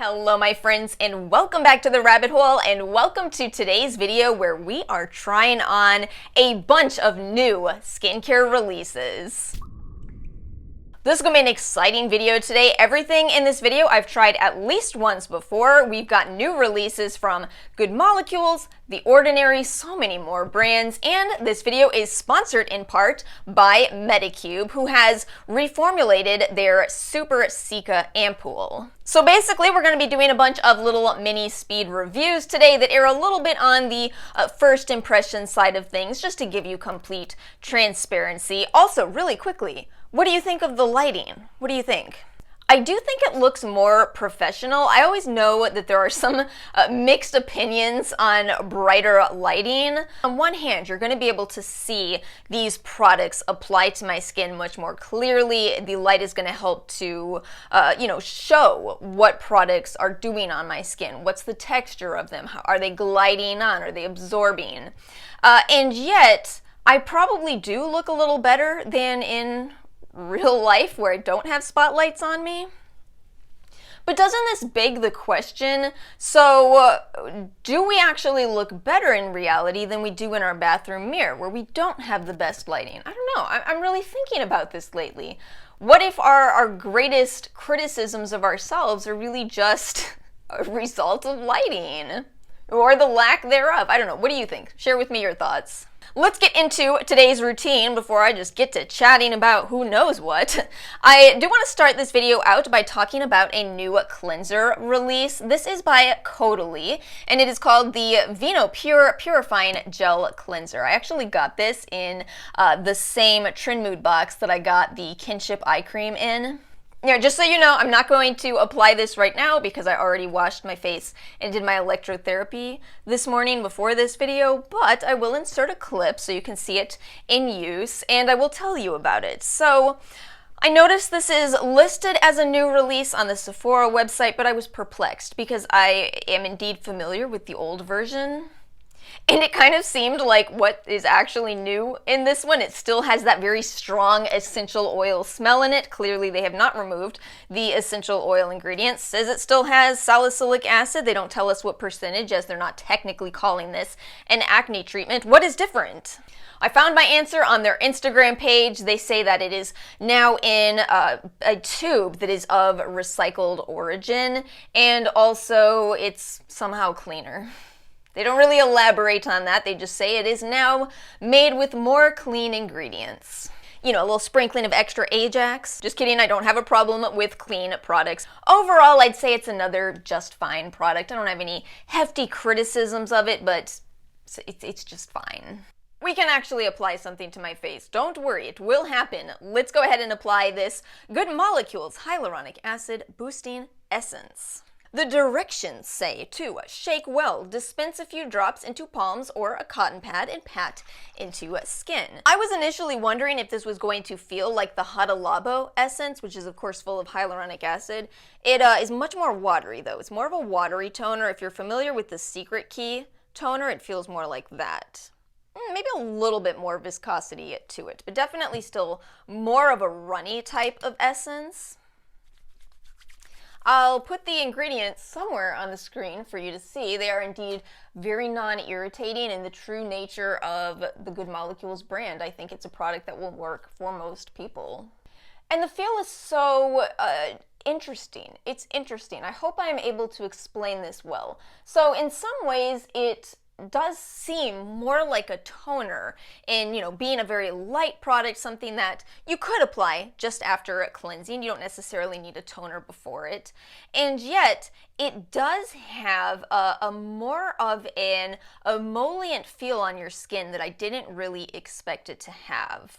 Hello my friends, and welcome back to the rabbit hole, and welcome to today's video where we are trying on a bunch of new skincare releases. This is going to be an exciting video today. Everything in this video I've tried at least once before. We've got new releases from Good Molecules, The Ordinary, so many more brands, and this video is sponsored in part by Medicube, who has reformulated their Super Cica Ampoule. So basically, we're going to be doing a bunch of little mini speed reviews today that are a little bit on the first impression side of things, just to give you complete transparency. Also, really quickly, what do you think of the lighting? What do you think? I do think it looks more professional. I always know that there are some mixed opinions on brighter lighting. On one hand, you're going to be able to see these products apply to my skin much more clearly. The light is going to help to, show what products are doing on my skin. What's the texture of them? Are they gliding on? Are they absorbing? And yet, I probably do look a little better than in real life where I don't have spotlights on me. But doesn't this beg the question, so do we actually look better in reality than we do in our bathroom mirror where we don't have the best lighting? I don't know, I'm really thinking about this lately. What if our greatest criticisms of ourselves are really just a result of lighting? Or the lack thereof? I don't know, what do you think? Share with me your thoughts. Let's get into today's routine before I just get to chatting about who knows what. I do want to start this video out by talking about a new cleanser release. This is by Caudalie, and it is called the Vinoperfect Purifying Gel Cleanser. I actually got this in the same Trin Mood box that I got the Kinship eye cream in. Now, just so you know, I'm not going to apply this right now because I already washed my face and did my electrotherapy this morning before this video, but I will insert a clip so you can see it in use, and I will tell you about it. So, I noticed this is listed as a new release on the Sephora website, but I was perplexed because I am indeed familiar with the old version. And it kind of seemed like what is actually new in this one. It still has that very strong essential oil smell in it. Clearly they have not removed the essential oil ingredients. Says it still has salicylic acid. They don't tell us what percentage, as they're not technically calling this an acne treatment. What is different? I found my answer on their Instagram page. They say that it is now in a tube that is of recycled origin, and also it's somehow cleaner. They don't really elaborate on that. They just say it is now made with more clean ingredients. You know, a little sprinkling of extra Ajax. Just kidding, I don't have a problem with clean products. Overall, I'd say it's another just fine product. I don't have any hefty criticisms of it, but it's just fine. We can actually apply something to my face. Don't worry, it will happen. Let's go ahead and apply this Good Molecules Hyaluronic Acid Boosting Essence. The directions say to shake well, dispense a few drops into palms or a cotton pad, and pat into skin. I was initially wondering if this was going to feel like the Hada Labo essence, which is of course full of hyaluronic acid. It is much more watery though. It's more of a watery toner. If you're familiar with the Secret Key toner, it feels more like that. Maybe a little bit more viscosity to it, but definitely still more of a runny type of essence. I'll put the ingredients somewhere on the screen for you to see. They are indeed very non-irritating in the true nature of the Good Molecules brand. I think it's a product that will work for most people. And the feel is so interesting. It's interesting. I hope I'm able to explain this well. So in some ways it does seem more like a toner in, being a very light product, something that you could apply just after cleansing. You don't necessarily need a toner before it. And yet, it does have a more of an emollient feel on your skin that I didn't really expect it to have.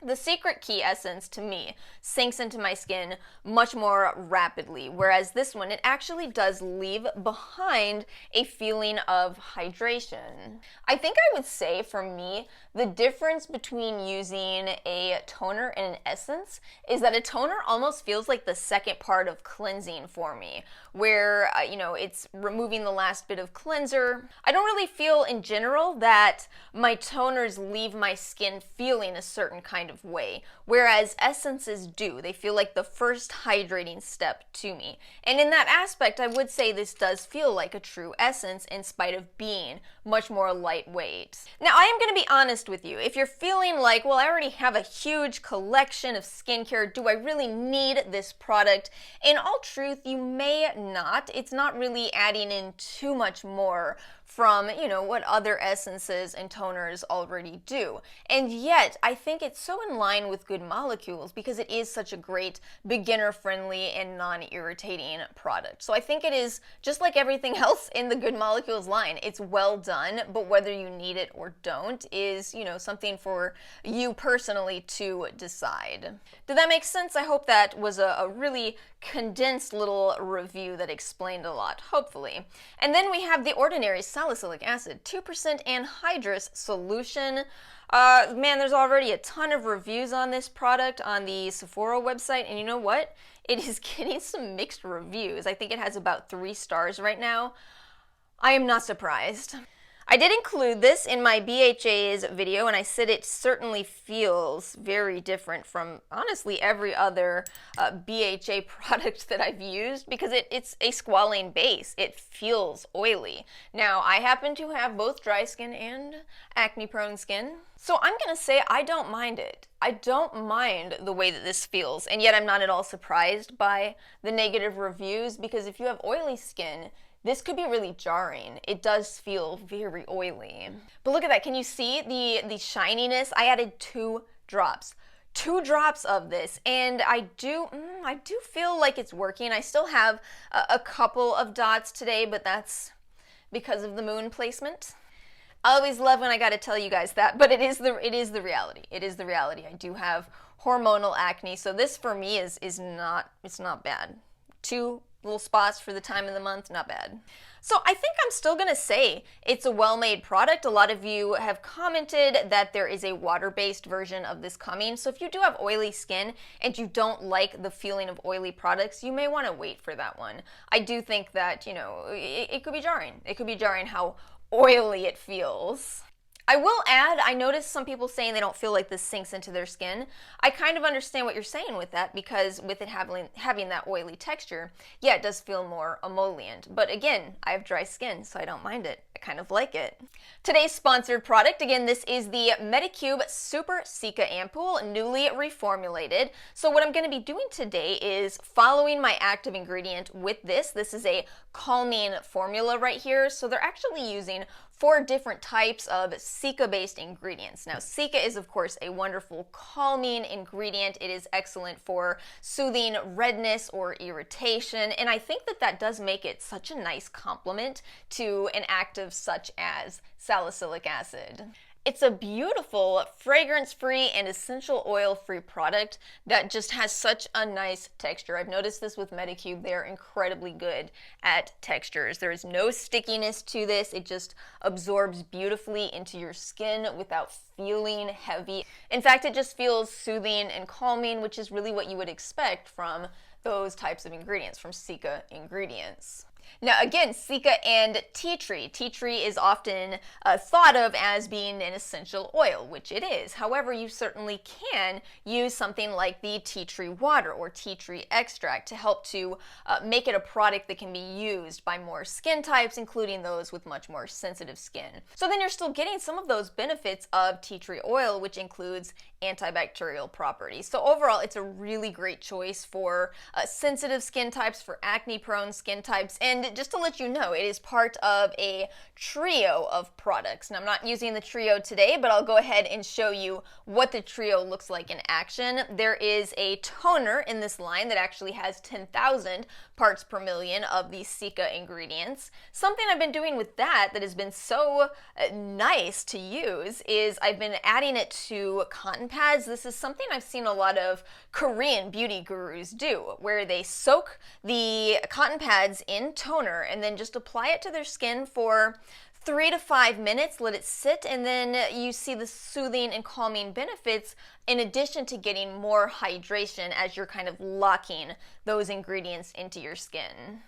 The Secret Key essence, to me, sinks into my skin much more rapidly, whereas this one, it actually does leave behind a feeling of hydration. I think I would say, for me, the difference between using a toner and an essence is that a toner almost feels like the second part of cleansing for me, where, it's removing the last bit of cleanser. I don't really feel, in general, that my toners leave my skin feeling a certain kind of of way, whereas essences do. They feel like the first hydrating step to me. And in that aspect, I would say this does feel like a true essence in spite of being much more lightweight. Now, I am going to be honest with you. If you're feeling like, well, I already have a huge collection of skincare, do I really need this product? In all truth, you may not. It's not really adding in too much more from, what other essences and toners already do. And yet, I think it's so in line with Good Molecules because it is such a great beginner-friendly and non-irritating product. So I think it is, just like everything else in the Good Molecules line, it's well done, but whether you need it or don't is, something for you personally to decide. Did that make sense? I hope that was a really condensed little review that explained a lot, hopefully. And then we have the ordinary salicylic acid, 2% anhydrous solution. Man, there's already a ton of reviews on this product on the Sephora website, and you know what? It is getting some mixed reviews. I think it has about 3 stars right now. I am not surprised. I did include this in my BHA's video, and I said it certainly feels very different from, honestly, every other BHA product that I've used because it's a squalane base. It feels oily. Now, I happen to have both dry skin and acne-prone skin, so I'm going to say I don't mind it. I don't mind the way that this feels, and yet I'm not at all surprised by the negative reviews because if you have oily skin, this could be really jarring. It does feel very oily. But look at that. Can you see the shininess? I added 2 drops. 2 drops of this, and I do feel like it's working. I still have a couple of dots today, but that's because of the moon placement. I always love when I got to tell you guys that, but it is the reality. It is the reality. I do have hormonal acne, so this for me is not bad. 2 little spots for the time of the month, not bad. So I think I'm still gonna say it's a well-made product. A lot of you have commented that there is a water-based version of this coming. So if you do have oily skin and you don't like the feeling of oily products, you may wanna wait for that one. I do think that, it could be jarring. It could be jarring how oily it feels. I will add, I noticed some people saying they don't feel like this sinks into their skin. I kind of understand what you're saying with that because with it having that oily texture, yeah, it does feel more emollient. But again, I have dry skin, so I don't mind it. I kind of like it. Today's sponsored product, again, this is the Medicube Super Cica Ampoule, newly reformulated. So what I'm going to be doing today is following my active ingredient with this. This is a calming formula right here. So they're actually using 4 different types of Cica-based ingredients. Now, Cica is, of course, a wonderful calming ingredient. It is excellent for soothing redness or irritation, and I think that does make it such a nice complement to an active such as salicylic acid. It's a beautiful, fragrance-free and essential oil-free product that just has such a nice texture. I've noticed this with Medicube. They're incredibly good at textures. There is no stickiness to this. It just absorbs beautifully into your skin without feeling heavy. In fact, it just feels soothing and calming, which is really what you would expect from those types of ingredients, from Cica ingredients. Now again, Cica and tea tree. Tea tree is often thought of as being an essential oil, which it is. However, you certainly can use something like the tea tree water or tea tree extract to help to make it a product that can be used by more skin types, including those with much more sensitive skin. So then you're still getting some of those benefits of tea tree oil, which includes antibacterial properties. So overall, it's a really great choice for sensitive skin types, for acne-prone skin types, and just to let you know, it is part of a trio of products. Now, I'm not using the trio today, but I'll go ahead and show you what the trio looks like in action. There is a toner in this line that actually has 10,000 parts per million of the Cica ingredients. Something I've been doing with that has been so nice to use is I've been adding it to cotton pads. This is something I've seen a lot of Korean beauty gurus do, where they soak the cotton pads in toner and then just apply it to their skin for 3 to 5 minutes, let it sit, and then you see the soothing and calming benefits in addition to getting more hydration as you're kind of locking those ingredients into your skin.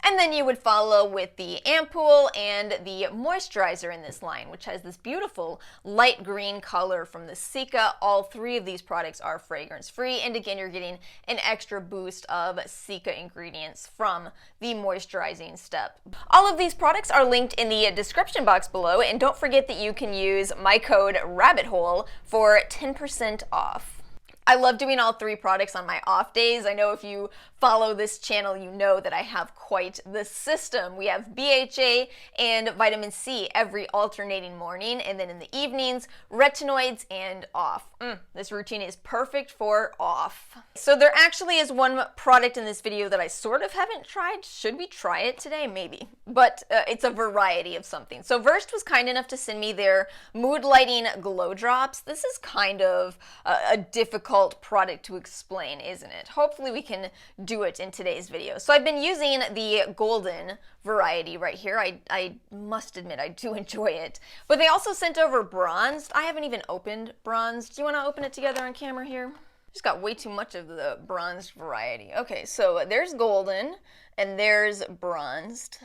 And then you would follow with the Ampoule and the moisturizer in this line, which has this beautiful light green color from the Cica. All three of these products are fragrance-free, and again, you're getting an extra boost of Cica ingredients from the moisturizing step. All of these products are linked in the description box below, and don't forget that you can use my code RABBITHOLE for 10% off. I love doing all three products on my off days. I know if you follow this channel, you know that I have quite the system. We have BHA and vitamin C every alternating morning, and then in the evenings, retinoids and off. This routine is perfect for off. So there actually is one product in this video that I sort of haven't tried. Should we try it today? Maybe. But it's a variety of something. So Versed was kind enough to send me their Mood Lighting Glow Drops. This is kind of a difficult product to explain, isn't it? Hopefully we can do it in today's video. So I've been using the golden variety right here. I must admit I do enjoy it. But they also sent over bronzed. I haven't even opened bronzed. Do you want to open it together on camera here? Just got way too much of the bronzed variety. Okay, so there's golden and there's bronzed.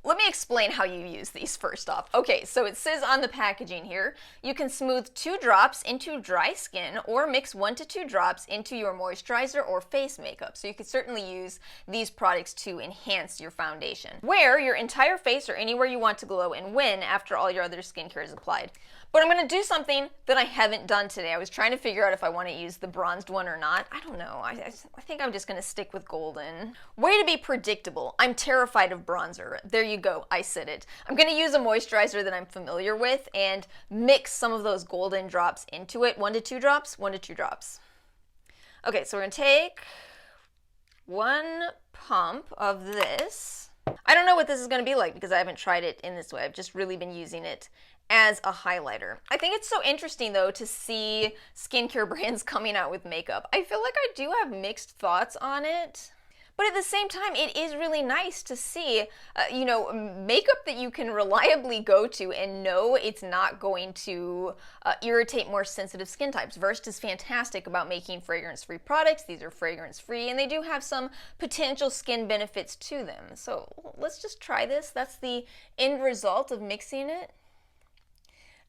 Let me explain how you use these first off. Okay, so it says on the packaging here, you can smooth 2 drops into dry skin or mix 1 to 2 drops into your moisturizer or face makeup. So you could certainly use these products to enhance your foundation. Wear your entire face or anywhere you want to glow and win after all your other skincare is applied. But I'm going to do something that I haven't done today. I was trying to figure out if I want to use the bronzed one or not. I don't know. I think I'm just going to stick with golden. Way to be predictable. I'm terrified of bronzer. There you go. I said it. I'm going to use a moisturizer that I'm familiar with and mix some of those golden drops into it. 1 to 2 drops, 1 to 2 drops. Okay, so we're going to take 1 pump of this. I don't know what this is going to be like because I haven't tried it in this way. I've just really been using it as a highlighter. I think it's so interesting though to see skincare brands coming out with makeup. I feel like I do have mixed thoughts on it, but at the same time it is really nice to see makeup that you can reliably go to and know it's not going to irritate more sensitive skin types. Versed is fantastic about making fragrance-free products. These are fragrance-free and they do have some potential skin benefits to them. So let's just try this. That's the end result of mixing it.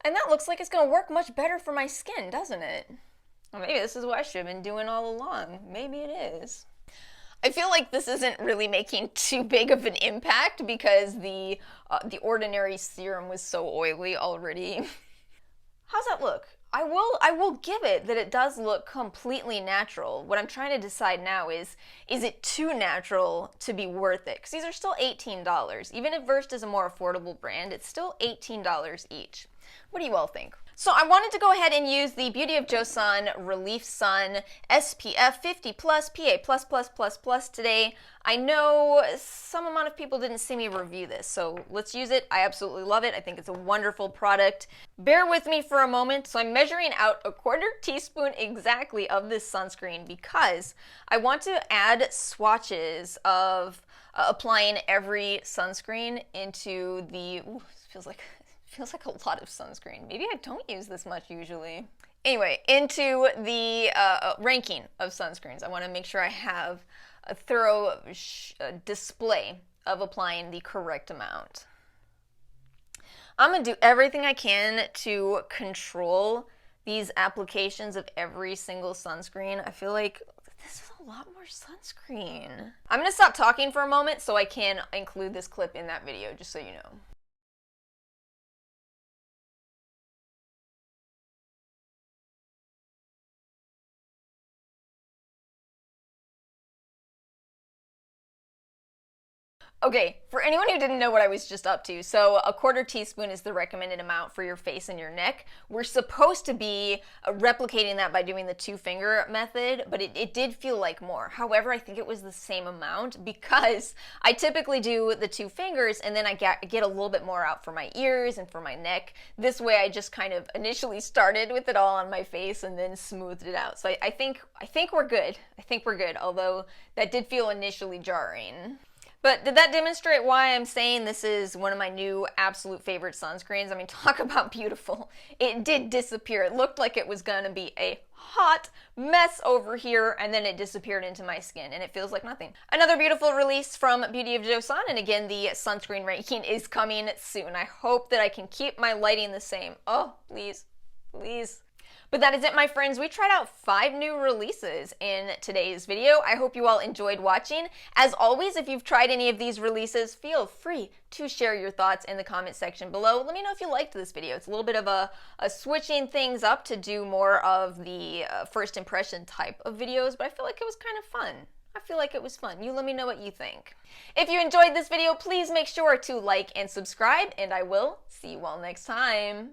And that looks like it's going to work much better for my skin, doesn't it? Well, maybe this is what I should have been doing all along. Maybe it is. I feel like this isn't really making too big of an impact because the ordinary serum was so oily already. How's that look? I will give it that it does look completely natural. What I'm trying to decide now is it too natural to be worth it? Because these are still $18. Even if Versed is a more affordable brand, it's still $18 each. What do you all think? So I wanted to go ahead and use the Beauty of Joseon Relief Sun SPF 50 plus PA++++ today. I know some amount of people didn't see me review this, so let's use it. I absolutely love it. I think it's a wonderful product. Bear with me for a moment. So I'm measuring out a 1/4 teaspoon exactly of this sunscreen because I want to add swatches of applying every sunscreen into the, feels like a lot of sunscreen. Maybe I don't use this much usually. Anyway, into the ranking of sunscreens. I want to make sure I have a thorough display of applying the correct amount. I'm going to do everything I can to control these applications of every single sunscreen. I feel like this is a lot more sunscreen. I'm going to stop talking for a moment so I can include this clip in that video, just so you know. Okay, for anyone who didn't know what I was just up to, so a 1/4 teaspoon is the recommended amount for your face and your neck. We're supposed to be replicating that by doing the 2-finger method, but it did feel like more. However, I think it was the same amount because I typically do the 2 fingers and then I get a little bit more out for my ears and for my neck. This way I just kind of initially started with it all on my face and then smoothed it out. So I think we're good. I think we're good, although that did feel initially jarring. But did that demonstrate why I'm saying this is one of my new absolute favorite sunscreens? I mean, talk about beautiful. It did disappear. It looked like it was gonna be a hot mess over here, and then it disappeared into my skin, and it feels like nothing. Another beautiful release from Beauty of Joseon, and again, the sunscreen ranking is coming soon. I hope that I can keep my lighting the same. Oh, please, please. But that is it, my friends. We tried out 5 new releases in today's video. I hope you all enjoyed watching. As always, if you've tried any of these releases, feel free to share your thoughts in the comment section below. Let me know if you liked this video. It's a little bit of a switching things up to do more of the first impression type of videos, but I feel like it was kind of fun. I feel like it was fun. You let me know what you think. If you enjoyed this video, please make sure to like and subscribe, and I will see you all next time.